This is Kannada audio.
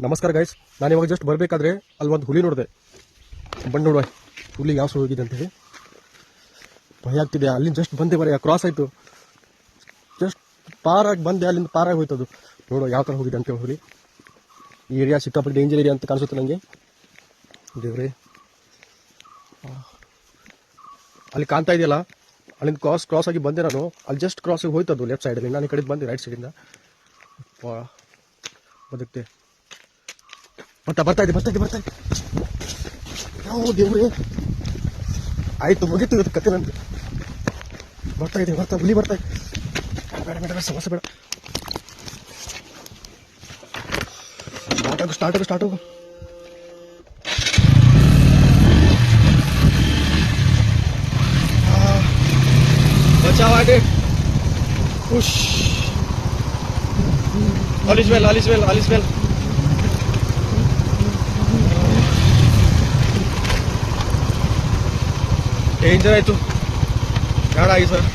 ನಮಸ್ಕಾರ ಗೈಸ್, ನಾನು ಇವಾಗ ಜಸ್ಟ್ ಬರಬೇಕಾದ್ರೆ ಅಲ್ಲಿ ಒಂದು ಹುಲಿ ನೋಡಿದೆ. ಬಂದು ನೋಡುವ ಹುಲಿ ಯಾವ ಸಲ ಹೋಗಿದೆ ಅಂತೇಳಿ ಭಯ ಆಗ್ತಿದೆ. ಅಲ್ಲಿಂದ ಜಸ್ಟ್ ಬಂದೆ, ಬರೀ ಕ್ರಾಸ್ ಆಯಿತು, ಜಸ್ಟ್ ಪಾರಾಗಿ ಬಂದೆ, ಅಲ್ಲಿಂದ ಪಾರಾಗಿ ಹೋಯ್ತದು. ನೋಡುವ ಯಾವ ಥರ ಹೋಗಿದೆ ಅಂತೇಳಿ ಹುಲಿ. ಈ ಏರಿಯಾ ಸಿಕ್ಕಾಪಟ್ಟೆ ಡೇಂಜರ್ ಏರಿಯಾ ಅಂತ ಕಾಣಿಸುತ್ತೆ ನನಗೆ. ದೇವ್ರೆ, ಅಲ್ಲಿ ಕಾಣ್ತಾ ಇದೆಯಲ್ಲ, ಅಲ್ಲಿಂದ ಕ್ರಾಸ್ ಆಗಿ ಬಂದೆ ನಾನು. ಅಲ್ಲಿ ಜಸ್ಟ್ ಕ್ರಾಸಿಗೆ ಹೋಯ್ತದು ಲೆಫ್ಟ್ ಸೈಡಲ್ಲಿ. ನಾನು ಈ ಕಡೆ ಬಂದೆ ರೈಟ್ ಸೈಡಿಂದ. ಬದುಕ್ತೆ ಬರ್ತಾ ಇದೆ ಯಾವ ದೇವ್ರೆ, ಆಯ್ತು ಮುಗೀತು ಇವತ್ತು ಕತೆ ನಂದು. ಬರ್ತಾ ಹುಲಿ ಬರ್ತಾ ಇದೆ. ಬೇಡ ಸಮಸ್ಯೆ ಬೇಡ. ಸ್ಟಾರ್ಟ್ ಆಗು. बचाओ आगे, push, all is well. Danger ಆಯ್ತು, ಬೇಡ ಈ ಸರ್.